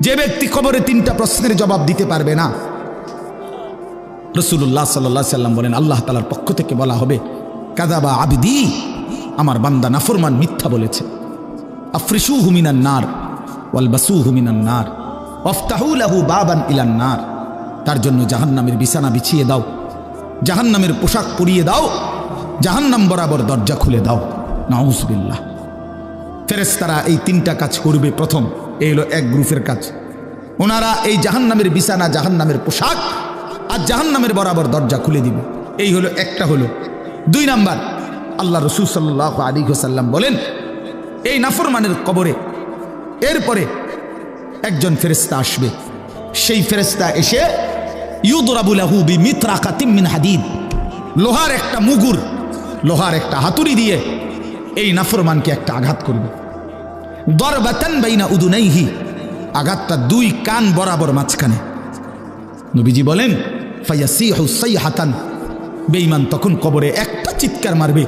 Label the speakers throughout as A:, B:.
A: যে ব্যক্তি কবরে 3টা প্রশ্নের জবাব দিতে পারবে না, রাসূলুল্লাহ সাল্লাল্লাহু আলাইহি সাল্লাম বলেন আল্লাহ তাআলার পক্ষ থেকে বলা হবে কাযাবা আবদি, আমার বান্দা নাফরমান মিথ্যা বলেছে। আফরিশুহু মিনান নার ওয়ালবাসুহু মিনান নার ওয়াফতাহু লাহু বাবান ইলান নার, তার জন্য জাহান্নামের বিছানা বিছিয়ে দাও, জাহান্নামের পোশাক পরিয়ে দাও, জাহান্নাম বরাবর দরজা খুলে দাও। নাউজুবিল্লাহ। ফেরেশতারা এই 3টা কাজ করবে। প্রথম, এই হলো এক গ্রুপের কাজ। ওনারা এই জাহান্নামের বিছানা, জাহান্নামের পোশাক আর জাহান্নামের বরাবর দরজা খুলে দিবে। এই হলো একটা। হলো 2 নাম্বার, আল্লাহ রাসূল সাল্লাল্লাহু আলাইহি ওয়াসাল্লাম বলেন এই নাফরমানের কবরে এরপরে একজন ফেরেশতা আসবে। সেই ফেরেশতা এসে ইউদরাবু লাহু বিমিতরাকাতিম মিন হাদিদ, লোহার একটা মুগুর, লোহার একটা হাতুড়ি দিয়ে এই নাফরমানকে একটা আঘাত করবে। দরবাতান বাইনা উদুনাইহি, আঘাতটা 2 কান বরাবর মাঝখানে। নবীজি বলেন ফায়াসিহু সাইহাতান, বেঈমান তখন কবরে একটা চিৎকার মারবে।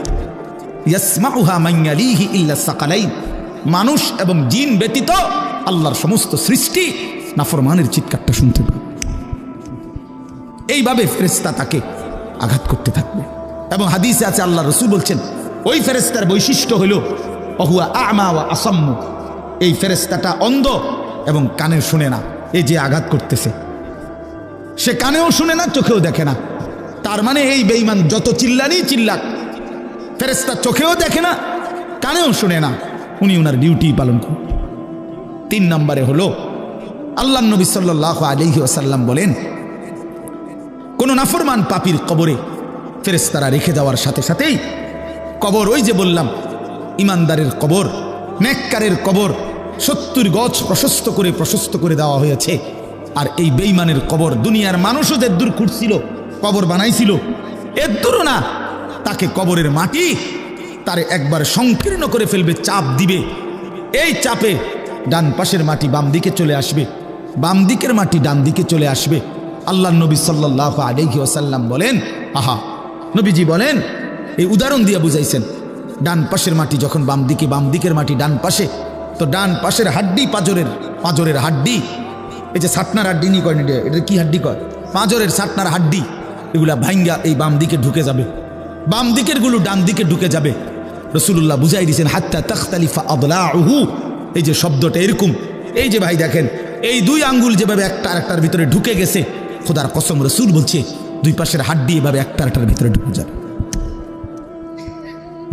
A: ইয়াসমাউহা মান ইয়ালিহি ইল্লা সাকালাইন, মানুষ এবং জিন ব্যতীত আল্লাহর সমস্ত সৃষ্টি নাফরমানের চিৎকারটা শুনতে পাবে। এইভাবে ফেরেশতা তাকে আঘাত করতে থাকবে। এবং হাদিসে আছে আল্লাহ রাসূল বলছেন ওই ফেরেশতার বৈশিষ্ট্য হলো ওহুয়া আ'মা ওয়া আসাম্মু, এই ফেরেশতাটা অন্ধ এবং কানে শুনে না। এই যে আঘাত করতেছে, সে কানেও শুনে না, চোখেও দেখে না। তার মানে এই বেঈমান যত চিল্লানি চিল্লাক, ফেরেশতা চোখেও দেখে না, কানেও শুনে না, উনি ওনার ডিউটি পালন করেন। 3 নম্বরে হলো আল্লাহ নবী সাল্লাল্লাহু আলাইহি ওয়াসাল্লাম বলেন কোন নাফরমান পাপীর কবরে ফেরেশতারা রেখে যাওয়ার সাথে সাথেই কবর, ওই যে বললাম ইমানদারের কবর, নেককারের কবর 70 গজ প্রশস্ত করে দেওয়া হয়েছে। আর এই বেঈমানের কবর দুনিয়ার মানুষও যে দূর খুঁড়ছিল, কবর বানাইছিল, এর দূরও না, তাকে কবরের মাটি তারে একবার সংকীর্ণ করে ফেলবে, চাপ দিবে। এই চাপে ডান পাশের মাটি বাম দিকে চলে আসবে, বাম দিকের মাটি ডান দিকে চলে আসবে। আল্লাহ নবী সাল্লাল্লাহু আলাইহি ওয়াসাল্লাম বলেন, আহা, নবীজি বলেন, এই উদাহরণ দিয়ে বুঝাইছেন, ডান পাশের মাটি যখন বাম দিকে, বাম দিকের মাটি ডান পাশে, তো ডান পাশের হাড্ডি, পাঁজরের হাড্ডি, এই যে ছাটনার হাড্ডি নি কয়, এটা কি হাড্ডি কয়, পাঁজরের ছাটনার হাড্ডি, এগুলা ভাঙ্গা এই বাম দিকে ঢুকে যাবে, বাম দিকের গুলো ডান দিকে ঢুকে যাবে। রাসূলুল্লাহ বুঝাই দিয়েছেন হাত্তা তাখতালিফা আদলাউহু, এই যে শব্দটা এরকম, এই যে ভাই দেখেন এই 2 আঙ্গুল যেভাবে একটা আরেকটার ভিতরে ঢুকে গেছে, খোদার কসম রাসূল বলছে 2 পাশের হাড্ডি এভাবে একটা আরেকটার ভিতরে ঢুকে যাবে।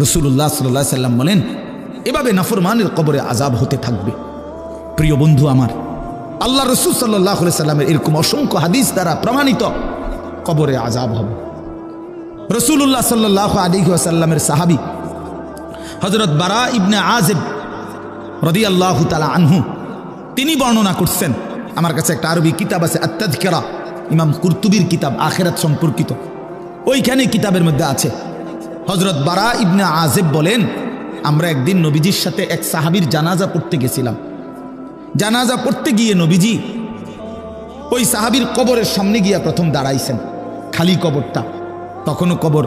A: রাসূলুল্লাহ সাল্লাল্লাহু আলাইহি সাল্লাম বলেন এভাবে নাফরমানের কবরে আযাব হতে থাকবে। প্রিয় বন্ধু আমার, আল্লাহ রাসূল সাল্লাল্লাহু আলাইহি সাল্লামের এরকম অসংখ্য হাদিস দ্বারা প্রমাণিত কবরে আযাব হবে। রাসূলুল্লাহ সাল্লাল্লাহু আলাইহি ওয়াসাল্লামের সাহাবী হযরত বারা ইবনে আযিব রাদিয়াল্লাহু তাআলা আনহু, তিনি বর্ণনা করছেন, আমার কাছে একটা আরবি কিতাব আছে আত-তাযকিরা, ইমাম কুরতুবীর কিতাব, আখিরাত সম্পর্কিত, ওইখানে কিতাবের মধ্যে আছে। হযরত বারা ইবনে আযিব বলেন আমরা একদিন নবীজির সাথে এক সাহাবীর জানাজা পড়তে গেছিলাম। জানাজা পড়তে গিয়ে নবীজি ওই সাহাবীর কবরের সামনে গিয়া প্রথম দাঁড়াইছেন, খালি কবরটা, তখনও কবর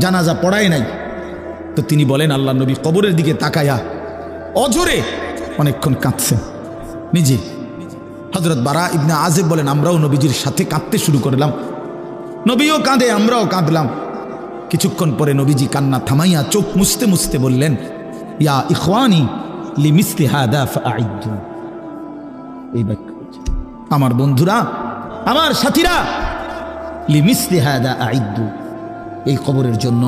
A: জানাজা পড়ায় নাই। তো তিনি বলেন আল্লাহ নবী কবরের দিকে তাকায়া অজরে অনেকক্ষণ কাঁদছেন নিজে। হযরত বারা ইবনে আযিব বলেন আমরাও নবীজির সাথে কাঁদতে শুরু করলাম, নবীও কাঁদে, আমরাও কাঁদলাম। কিছুক্ষণ পরে নবীজি কান্না থামাইয়া চোখ মুছতে মুছতে বললেন ইয়া ইখওয়ানি লিমিসলি হাদা ফাআইদু, এই বাক্য, আমার বন্ধুরা, আমার সাথীরা, লিমিসলি হাদা আইদু, এই কবরের জন্য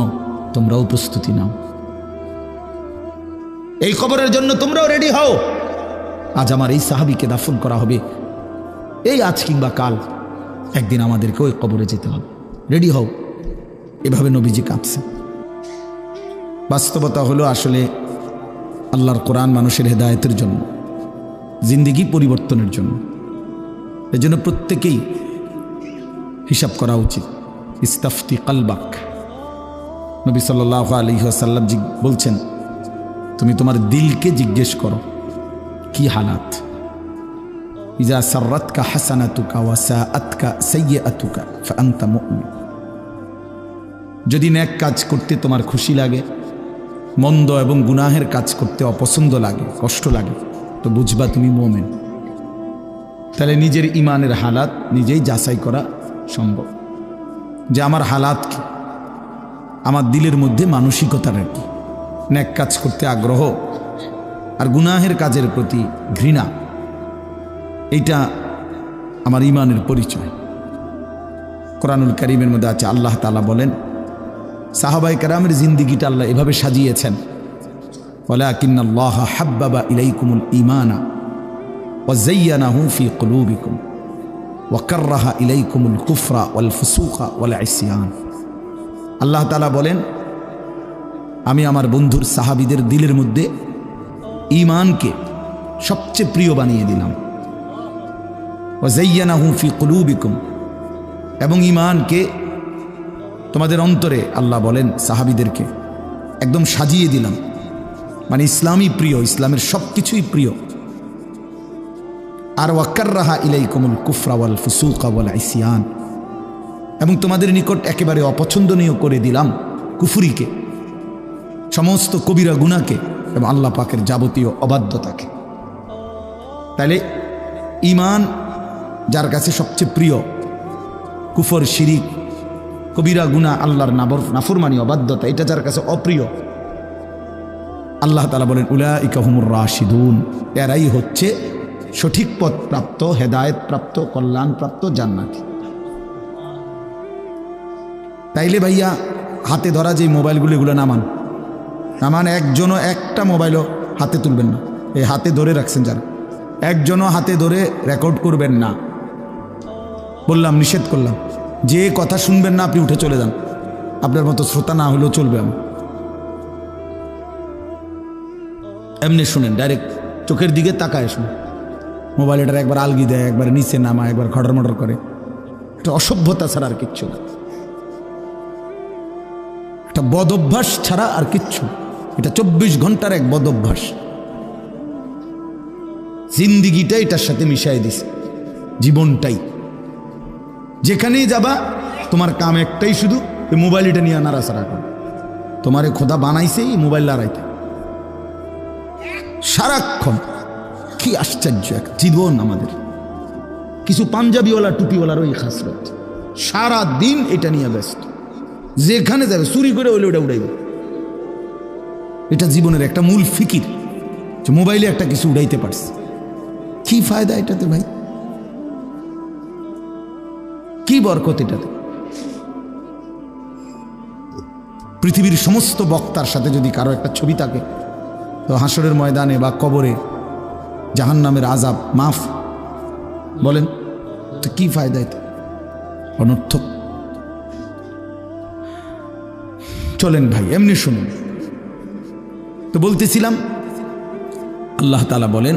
A: তোমরাও প্রস্তুতি নাও, এই কবরের জন্য তোমরাও রেডি হও। আজ আমার এই সাহাবীকে দাফন করা হবে, এই আজ কিংবা কাল একদিন আমাদেরকে ওই কবরে যেতে হবে, রেডি হও। এভাবে নবীজি কাঁদছে। বাস্তবতা হলো আসলে আল্লাহর কোরআন মানুষের হেদায়েতের জন্য, জিন্দেগি পরিবর্তনের জন্য। এজন্য প্রত্যেকেই হিসাব করা উচিত। ইস্তাফতি কলবাক, নবী সাল্লাল্লাহু আলাইহি ওয়াসাল্লাম বলছেন তুমি তোমার দিলকে জিজ্ঞেস করো কি হালাত। ইজা সাররাতকা হাসানাতুকা ওয়া সাআতকা সাইয়্যাতুকা ফাআনতা মুমিন, যদি নেক কাজ করতে তোমার খুশি লাগে, মন্দ এবং গুনাহের কাজ করতে অপছন্দ লাগে, কষ্ট লাগে, তো বুঝবা তুমি মুমিন। তাহলে নিজের ইমানের হালাত নিজেই যাচাই করা সম্ভব, যে আমার হালাত কি, আমার দিলের মধ্যে মানসিকতাটা কি, নেক কাজ করতে আগ্রহ আর গুনাহের কাজের প্রতি ঘৃণা, এইটা আমার ইমানের পরিচয়। কোরআনুল কারীমের মধ্যে আছে, আল্লাহ তাআলা বলেন সাহাবায়ে কেরামের জিন্দেগিটা আল্লাহ এভাবে সাজিয়েছেন, ওয়ালাকিন্নাল্লাহা হাব্বাবা ইলাইকুমুল ঈমানা ওয়া যায়্যানাহু ফি কুলুবিকুম ওয়া কাররাহা ইলাইকুমুল কুফরা ওয়াল ফুসুকা ওয়াল ইসয়ান। আল্লাহ তাআলা বলেন, আমি আমার বন্ধুর সাহাবীদের দিলের মধ্যে ঈমানকে সবচেয়ে প্রিয় বানিয়ে দিলাম। ওয়া যায়্যানাহু ফি কুলুবিকুম, এবং ঈমানকে তোমাদের অন্তরে আল্লাহ বলেন সাহাবীদেরকে একদম সাজিয়ে দিলাম, মানে ইসলামই প্রিয়, ইসলামের সব কিছুই প্রিয়। আর ওয়াকাররাহা ইলাইকুমুল কুফরা ওয়াল ফুসুকা ওয়াল ইসয়ান, এবং তোমাদের নিকট একেবারে অপছন্দনীয় করে দিলাম কুফরিকে, সমস্ত কবিরা গুনাহকে এবং আল্লাহ পাকের যাবতীয় অবাধ্যতাকে। তাহলে ঈমান যার কাছে সবচেয়ে প্রিয়, কুফর, শিরিক, কবিরা গুনাহ, আল্লাহর নাফরমানি, অবাধ্যতা, এটা যার কাছে অপ্রিয়, আল্লাহ তাআলা বলেন উলাইকা হুমুর রাশিদুন, এরাই হচ্ছে সঠিক পথ প্রাপ্ত, হেদায়েত প্রাপ্ত, কল্যাণ প্রাপ্ত, জান্নাতি। তাইলে ভাইয়া হাতে ধরা যে মোবাইলগুলো, এগুলো নামান, একজনও একটা মোবাইলও হাতে তুলবেন না। এই হাতে ধরে রাখছেন যারা, একজনও হাতে ধরে রেকর্ড করবেন না, বললাম, নিষেধ করলাম। যে কথা শুনবেন না আপনি উঠে চলে যান, আপনার মতো শ্রোতা না হলেও চলবে। আমার এমনি শুনেন, ডাইরেক্ট চোখের দিকে তাকায় শুনে। মোবাইল এটার একবার আলগি দেয়, একবার নিচে নামা, একবার খটর মটর করে, এটা অসভ্যতা ছাড়া আর কিচ্ছু না, এটা বদ অভ্যাস ছাড়া আর কিচ্ছু। এটা 24 ঘন্টার এক বদ অভ্যাস, জিন্দিগিটা এটার সাথে মিশাই দিছে, জীবনটাই। যেখানেই যাবা তোমার কাম একটাই, শুধু এই মোবাইল এটা নিয়ে নাড়াচাড়া করো। তোমারে খোদা বানাইছে এই মোবাইল লড়াইতে সারাক্ষণ। কি আশ্চর্য এক জীবন আমাদের। কিছু পাঞ্জাবিওয়ালা টুপিওয়ালার ওই খাসরত, সারা দিন এটা নিয়ে ব্যস্ত, যেখানে যাবে চুরি করে হইলে ওটা উড়াইবে। এটা জীবনের একটা মূল ফিকির, যে মোবাইলে একটা কিছু উড়াইতে পারছে। কি ফায়দা এটাতে ভাই, কি বরকত এটাতে? পৃথিবীর সমস্ত বক্তার সাথে যদি কারো একটা ছবি থাকে, তো হাসরের ময়দানে বা কবরে জাহান্নামের আযাব মাফ। বলেন তো কি ফায়দা এতে? অনর্থক। চলেন ভাই এমনি শুনুন। তো বলতেছিলাম, আল্লাহ তাআলা বলেন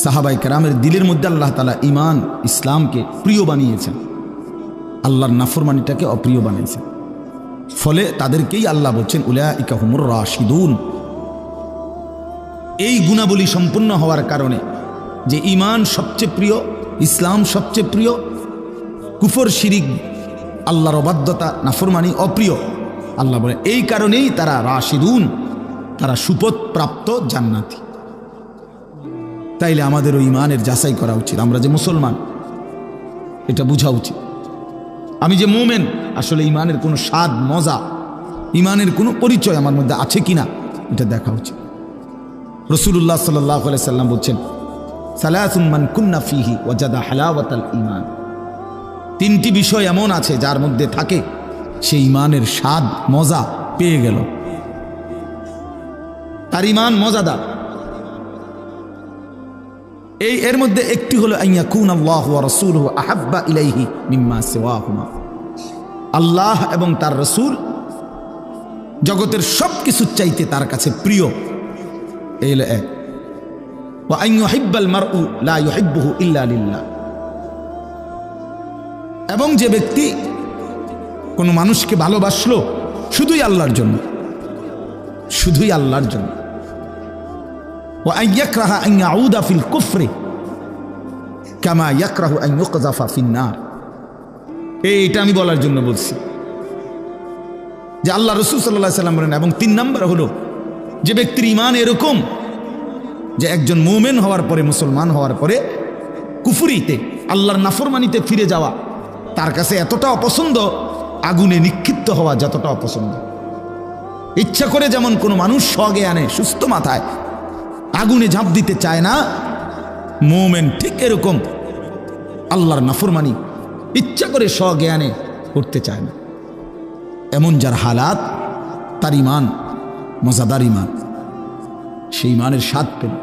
A: সাহাবায়ে কেরামের দিলের মধ্যে আল্লাহ তাআলা ঈমান, ইসলামকে প্রিয় বানিয়েছেন, আল্লাহর নাফরমানিটাকে অপ্রিয় বানিয়েছেন। ফলে তাদেরকেই আল্লাহ বলছেন উলাইকা হুমুর রাশিদুন। এই গুণাবলী সম্পূর্ণ হওয়ার কারণে, যে ঈমান সবচেয়ে প্রিয়, ইসলাম সবচেয়ে প্রিয়, কুফর, শিরিক, আল্লাহর অবাধ্যতা, নাফরমানি অপ্রিয়, আল্লাহ বলেন এই কারণেই তারা রাশিদুন, তারা সুপথ প্রাপ্ত জান্নাতি। তাইলে আমাদেরও ঈমানের যাচাই করা উচিত। আমরা যে মুসলমান এটা বোঝা উচিত। আমি যে মুমিন, আসলে ঈমানের কোনো স্বাদ, মজা, ঈমানের কোনো পরিচয় আমার মধ্যে আছে কিনা এটা দেখা উচিত। রাসূলুল্লাহ সাল্লাল্লাহু আলাইহি সাল্লাম বলছেন সালাসুন মান কুন্না ফিহি ওয়াজাদা হালাওয়াতাল ঈমান। তিনটি বিষয় এমন আছে যার মধ্যে থাকে সেই ঈমানের স্বাদ, মজা পেয়ে গেল, তার ঈমান মজাদার। এর মধ্যে একটি হলো আইয়াকুনাল্লাহু ওয়া রাসূলুহু আহাব্বা ইলাইহি মিম্মা সিওয়াহুমা। আল্লাহ এবং তার রাসূল জগতের সব কিছুর চাইতে তার কাছে প্রিয়। এই হলো এক। ওয়া আন ইউহিব্বাল মারউ লা ইউহিব্বুহু ইল্লা লিল্লাহ। এবং যে ব্যক্তি কোনো মানুষকে ভালোবাসলো শুধুই আল্লাহর জন্য, শুধুই আল্লাহর জন্য। ওয়া আন ইয়াকরাহা আন ইয়াউদা ফিল কুফরি কামা ইয়াকরাহু আন ইউকযাফা ফিন নার। এইটা আমি বলার জন্য বলছি যে আল্লাহ রাসূল সাল্লাল্লাহু আলাইহি সাল্লাম বলেন। এবং 3 নাম্বার হলো যে ব্যক্তির ঈমান এরকম যে একজন মুমিন হওয়ার পরে, মুসলমান হওয়ার পরে কুফুরিতে, আল্লাহর নাফরমানিতে ফিরে যাওয়া তার কাছে এতটা অপছন্দ আগুনে নিক্ষিপ্ত হওয়া যতটা অপছন্দ। ইচ্ছা করে যেমন কোনো মানুষ সজ্ঞানে সুস্থ মাথায় আগুনে ঝাঁপ দিতে চায় না, মোমেন ঠিক এরকম আল্লাহর নাফরমানি ইচ্ছা করে সজ্ঞানে করতে চায় না। এমন যার হালাত, তার ইমান মজাদার ইমান, সেই ইমানের স্বাদ পেল।